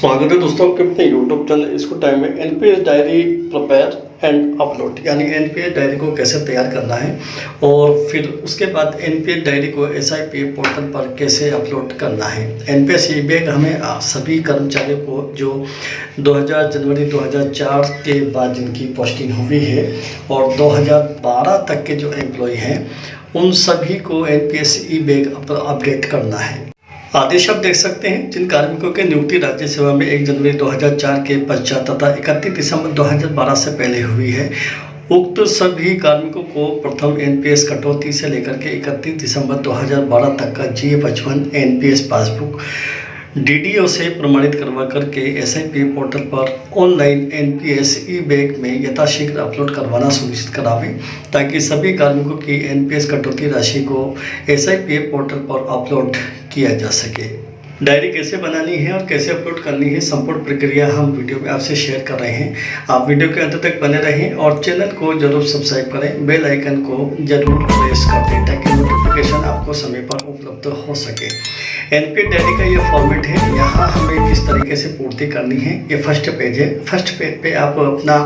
स्वागत है दोस्तों आपके अपने यूट्यूब चैनल स्कूल टाइम में। NPS diary prepare and upload, यानी एनपीएस डायरी को कैसे तैयार करना है और फिर उसके बाद एनपीएस डायरी को एसआईपीएफ पोर्टल पर कैसे अपलोड करना है। एनपीएस ई बैग हमें सभी कर्मचारियों को जो जनवरी 2004 के बाद जिनकी पोस्टिंग हुई है और 2012 तक के जो एम्प्लॉय हैं उन सभी को एनपीएस ई बैग अपडेट करना है। आदेश आप देख सकते हैं। जिन कार्मिकों की नियुक्ति राज्य सेवा में 1 जनवरी 2004 के पश्चात तथा 31 दिसंबर 2012 से पहले हुई है, उक्त सभी कार्मिकों को प्रथम एनपीएस कटौती से लेकर के 31 दिसंबर 2012 तक का GA55 एनपीएस पासबुक डीडीओ से प्रमाणित करवा करके एसआईपीएफ पोर्टल पर ऑनलाइन एनपीएस ई बैग में यथाशीघ्र अपलोड करवाना सुनिश्चित करावें, ताकि सभी कार्मिकों की एनपीएस कटौती राशि को एसआईपीएफ पोर्टल पर अपलोड किया जा सके। डायरी कैसे बनानी है और कैसे अपलोड करनी है, संपूर्ण प्रक्रिया हम वीडियो में आपसे शेयर कर रहे हैं। आप वीडियो के अंत तक बने रहें और चैनल को जरूर सब्सक्राइब करें, बेल आइकन को जरूर प्रेस कर दें ताकि नोटिफिकेशन आपको समय पर उपलब्ध हो सके। एनपीएस डायरी का ये फॉर्मेट है। यहाँ हमें किस तरीके से पूर्ति करनी है, ये फर्स्ट पेज है। फर्स्ट पेज पे आप अपना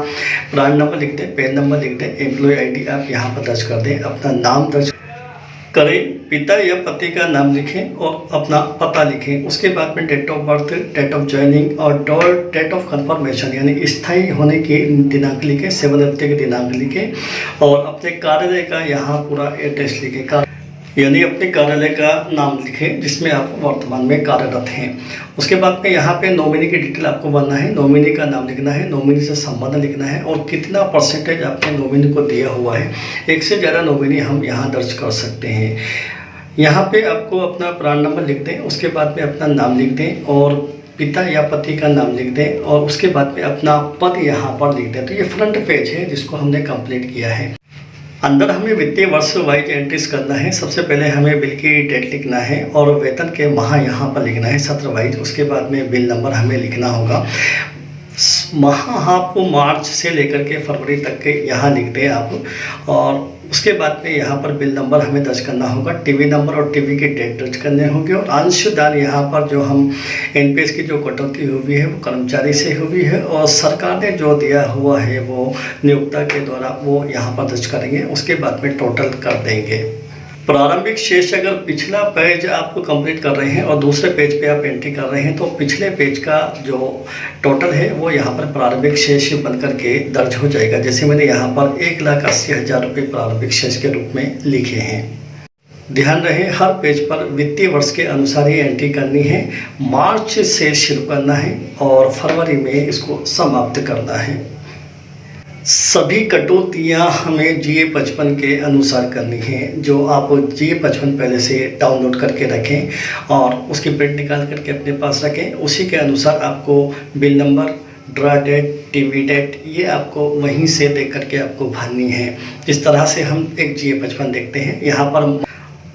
प्रान नंबर लिख दें, पैन नंबर लिख दें, एम्प्लॉय आईडी आप यहाँ पर दर्ज कर दें, अपना नाम दर्ज करें, पिता या पति का नाम लिखें और अपना पता लिखें। उसके बाद में date of birth, date of joining और डेट ऑफ कंफर्मेशन यानी स्थायी होने की दिनांक लिखें, 7 हफ्ते के दिनांक लिखें और अपने कार्यालय का यहाँ पूरा एड्रेस लिखें, यानी अपने कार्यालय का नाम लिखें जिसमें आप वर्तमान में कार्यरत हैं। उसके बाद में यहाँ पे नॉमिनी की डिटेल आपको भरना है, नॉमिनी का नाम लिखना है, नॉमिनी से संबंध लिखना है और कितना परसेंटेज आपने नॉमिनी को दिया हुआ है। एक से ज़्यादा नॉमिनी हम यहाँ दर्ज कर सकते हैं। यहाँ पे आपको अपना प्रान नंबर लिख दें, उसके बाद में अपना नाम लिख दें और पिता या पति का नाम लिख दें और उसके बाद में अपना पद यहाँ पर लिख दें। तो ये फ्रंट पेज है जिसको हमने कंप्लीट किया है। अंदर हमें वित्तीय वर्ष वाइज एंट्रीज करना है। सबसे पहले हमें बिल की डेट लिखना है और वेतन के माह यहाँ पर लिखना है सत्र वाइज। उसके बाद में बिल नंबर हमें लिखना होगा। माह आपको मार्च से लेकर के फरवरी तक के यहाँ लिख दें आप और उसके बाद में यहाँ पर बिल नंबर हमें दर्ज करना होगा, टीवी नंबर और टीवी की डेट दर्ज करने होंगे और अंशदान यहाँ पर जो हम एनपीएस की जो कटौती हुई है वो कर्मचारी से हुई है और सरकार ने जो दिया हुआ है वो नियोक्ता के द्वारा वो यहाँ पर दर्ज करेंगे। उसके बाद में टोटल कर देंगे। प्रारंभिक शेष अगर पिछला पेज आप कंप्लीट कर रहे हैं और दूसरे पेज पे आप एंट्री कर रहे हैं तो पिछले पेज का जो टोटल है वो यहाँ पर प्रारंभिक शेष बन करके दर्ज हो जाएगा। जैसे मैंने यहाँ पर 1,80,000 रुपये प्रारंभिक शेष के रूप में लिखे हैं। ध्यान रहे हर पेज पर वित्तीय वर्ष के अनुसार ही एंट्री करनी है। मार्च से शुरू करना है और फरवरी में इसको समाप्त करना है। सभी कटौतियाँ हमें GA55 के अनुसार करनी है। जो आप GA55 पहले से डाउनलोड करके रखें और उसकी प्रिंट निकाल करके अपने पास रखें। उसी के अनुसार आपको bill number, draw date, TV date ये आपको वहीं से देख करके आपको भरनी है। इस तरह से हम एक GA55 देखते हैं। यहाँ पर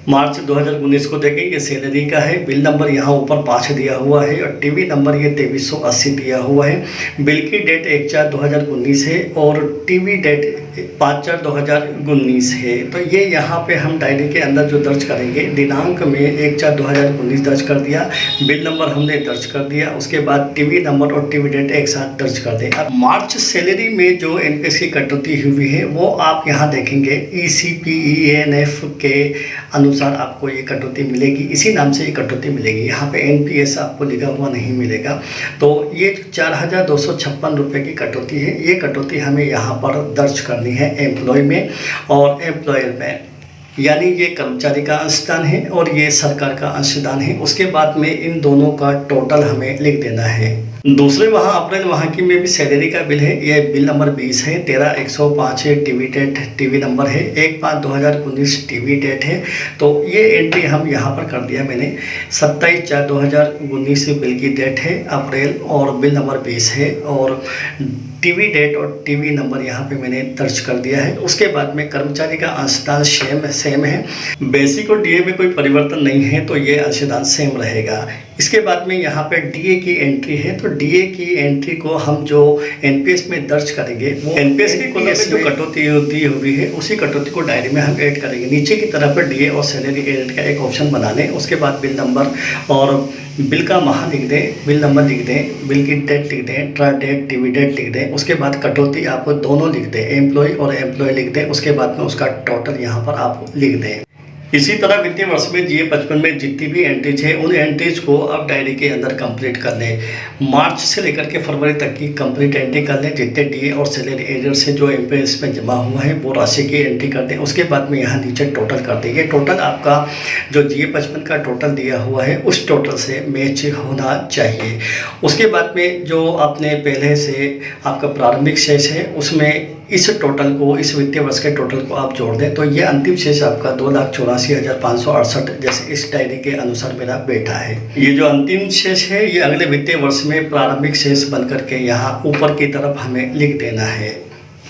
मार्च 2019 को देखें, ये सैलरी का है। बिल नंबर यहाँ ऊपर 5 दिया हुआ है और टीवी नंबर ये 2380 दिया हुआ है। बिल की डेट 1/4/2019 है और टीवी डेट 5/4/2019 है। तो ये यहाँ पे हम डायरी के अंदर जो दर्ज करेंगे, दिनांक में 1/4/2019 दर्ज कर दिया, बिल नंबर हमने दर्ज कर दिया, उसके बाद टीवी नंबर और टीवी डेट एक साथ दर्ज कर दें। अब मार्च सैलरी में जो एनपीएस की कटौती हुई है वो आप यहाँ देखेंगे ECPENF के अनुसार आपको ये कटौती मिलेगी। इसी नाम से ये कटौती मिलेगी। यहाँ पे एनपीएस आपको लिखा हुआ नहीं मिलेगा। तो ये 4,256 रुपये की कटौती है। ये कटौती हमें यहाँ पर दर्ज करनी है एम्प्लॉय में और एम्प्लॉयर में, यानी ये कर्मचारी का अंशदान है और ये सरकार का अंशदान है। उसके बाद में इन दोनों का टोटल हमें लिख देना है। दूसरे माह अप्रैल माह की में भी सैलरी का बिल है। ये बिल नंबर 20 है, 13/105 है, टीवी डेट टीवी नंबर है, 1/5/2019 टीवी डेट है। तो ये एंट्री हम यहाँ पर कर दिया मैंने। 27/4/2019 बिल की डेट है अप्रैल और बिल नंबर 20 है और टीवी डेट और टीवी नंबर यहाँ पे मैंने दर्ज कर दिया है। उसके बाद में कर्मचारी का अंशदान सेम है। बेसिक और डीए में कोई परिवर्तन नहीं है तो ये अंशदान सेम रहेगा। इसके बाद में यहाँ पे डीए की एंट्री है तो डीए की एंट्री को हम जो एनपीएस में दर्ज करेंगे वो एनपीएस की कॉलम में जो कटौती दी हुई है उसी कटौती को डायरी में हम ऐड करेंगे। नीचे की तरफ पर डीए और सैलरी एडिट का एक ऑप्शन बना लें। उसके बाद बिल नंबर और बिल का माह लिख दें, बिल नंबर लिख दें, बिल की डेट लिख दें, ट्राई डेट, टीवी डेट लिख दें। उसके बाद कटौती आप दोनों लिख दें, एम्प्लॉय और एम्प्लॉय लिख दें। उसके बाद में उसका टोटल यहाँ पर आप लिख दें। इसी तरह वित्तीय वर्ष में GA 55 में जितनी भी एंट्रीज है उन एंट्रीज को आप डायरी के अंदर कंप्लीट कर लें। मार्च से लेकर के फरवरी तक की कंप्लीट एंट्री कर लें। जितने डीए और सैलरी एरियर से जो एम्प्लॉयज में जमा हुआ है वो राशि की एंट्री कर दें। उसके बाद में यहाँ नीचे टोटल कर देंगे। टोटल आपका जो GA 55 का टोटल दिया हुआ है उस टोटल से मैच होना चाहिए। उसके बाद में जो आपने पहले से आपका प्रारंभिक शेष है उसमें इस टोटल को, इस वित्तीय वर्ष के टोटल को आप जोड़ दें तो ये अंतिम शेष आपका 2,84,568 जैसे इस डायरी के अनुसार मेरा बैठा है। ये जो अंतिम शेष है ये अगले वित्तीय वर्ष में प्रारंभिक शेष बन करके यहाँ ऊपर की तरफ हमें लिख देना है।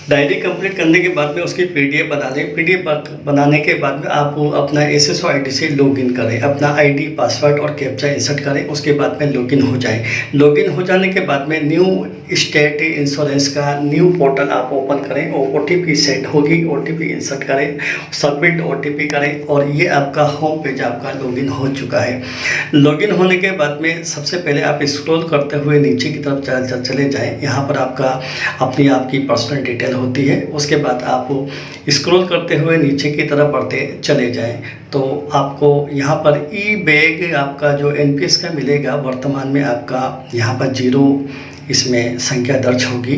डायरी कंप्लीट करने के बाद में उसकी पीडीएफ बना लें। पीडीएफ बनाने के बाद में आप अपना एसएसओ आईडी से लॉगिन करें, अपना आईडी, पासवर्ड और कैप्चा इंसर्ट करें। उसके बाद में लॉगिन हो जाए। लॉगिन हो जाने के बाद में न्यू स्टेट इंश्योरेंस का न्यू पोर्टल आप ओपन करें और ओटीपी सेट होगी, ओटीपी इंसर्ट करें, सबमिट ओटीपी करें और ये आपका होम पेज आपका लॉगिन हो चुका है। लॉगिन होने के बाद में सबसे पहले आप स्क्रॉल करते हुए नीचे की तरफ चले जाएँ। यहाँ पर आपका अपनी आपकी पर्सनल डिटेल होती है। उसके बाद आप स्क्रॉल करते हुए नीचे की तरफ बढ़ते चले जाएं तो आपको यहाँ पर ई बैग आपका जो एनपीएस का मिलेगा, वर्तमान में आपका यहाँ पर 0 इसमें संख्या दर्ज होगी।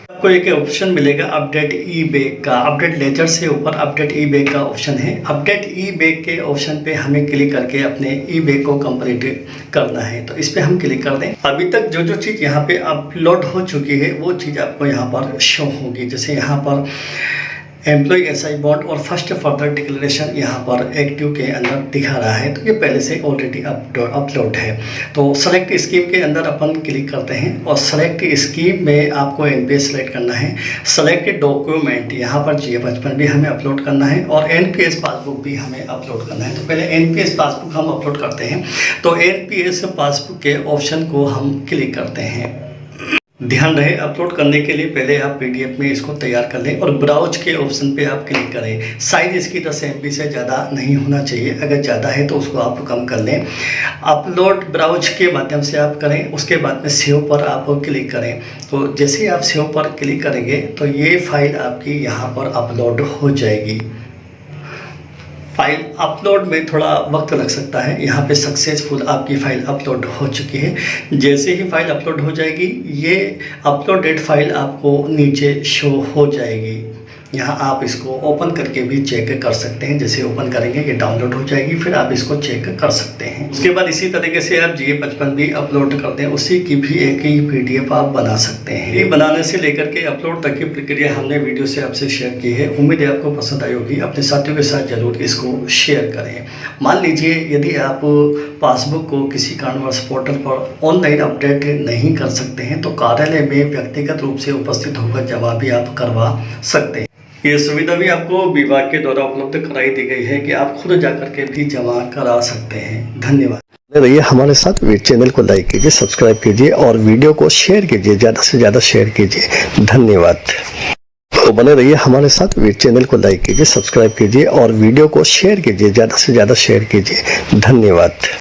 आपको एक ऑप्शन मिलेगा अपडेट ई बैग का। अपडेट लेजर से ऊपर अपडेट ई बैग का ऑप्शन है। अपडेट ई बैग के ऑप्शन पे हमें क्लिक करके अपने ई बैग को कंप्लीट करना है तो इस पे हम क्लिक कर दें। अभी तक जो जो चीज़ यहाँ पे अपलोड हो चुकी है वो चीज़ आपको यहाँ पर शो होगी। जैसे यहाँ पर एम्प्लॉय एसआई बॉन्ड और फर्स्ट फर्दर डिक्लेरेशन यहाँ पर एक्टिव के अंदर दिखा रहा है तो ये पहले से ऑलरेडी अपलोड है। तो सेलेक्ट स्कीम के अंदर अपन क्लिक करते हैं और सेलेक्ट स्कीम में आपको एनपीएस सेलेक्ट करना है। सेलेक्ट डॉक्यूमेंट यहाँ पर GA 55 भी हमें अपलोड करना है और एनपीएस पासबुक भी हमें अपलोड करना है। तो पहले एनपीएस पासबुक हम अपलोड करते हैं तो एनपीएस पासबुक के ऑप्शन को हम क्लिक करते हैं। ध्यान रहे अपलोड करने के लिए पहले आप पीडीएफ में इसको तैयार कर लें और ब्राउज के ऑप्शन पे आप क्लिक करें। साइज इसकी 10 MB से ज़्यादा नहीं होना चाहिए, अगर ज़्यादा है तो उसको आप कम कर लें। अपलोड ब्राउज के माध्यम से आप करें। उसके बाद में सेव पर आप क्लिक करें। तो जैसे ही आप सेव पर क्लिक करेंगे तो ये फाइल आपकी यहाँ पर अपलोड हो जाएगी। फाइल अपलोड में थोड़ा वक्त लग सकता है। यहाँ पे सक्सेसफुल आपकी फ़ाइल अपलोड हो चुकी है। जैसे ही फाइल अपलोड हो जाएगी ये अपलोडेड फाइल आपको नीचे शो हो जाएगी। यहाँ आप इसको ओपन करके भी चेक कर सकते हैं। जैसे ओपन करेंगे ये डाउनलोड हो जाएगी, फिर आप इसको चेक कर सकते हैं। उसके बाद इसी तरीके से आप GA 55 भी अपलोड करते हैं, उसी की भी एक ही PDF आप बना सकते हैं। ये बनाने से लेकर के अपलोड तक की प्रक्रिया हमने वीडियो से आपसे शेयर की है। उम्मीद है आपको पसंद आई होगी। अपने साथियों के साथ जरूर इसको शेयर करें। मान लीजिए यदि आप पासबुक को किसी कारणवश पोर्टल पर ऑनलाइन अपडेट नहीं कर सकते हैं तो कार्यालय में व्यक्तिगत रूप से उपस्थित होकर जमा भी आप करवा सकते हैं। ये सुविधा भी आपको विभाग के द्वारा उपलब्ध कराई दी गई है कि आप खुद जाकर के भी जमा करा सकते हैं। धन्यवाद। रहिए हमारे साथ। चैनल को लाइक कीजिए, सब्सक्राइब कीजिए और वीडियो को शेयर कीजिए, ज़्यादा से ज़्यादा शेयर कीजिए। धन्यवाद। तो बने रहिए हमारे साथ। चैनल को लाइक कीजिए, सब्सक्राइब कीजिए और वीडियो को शेयर कीजिए, ज़्यादा से ज़्यादा शेयर कीजिए। धन्यवाद।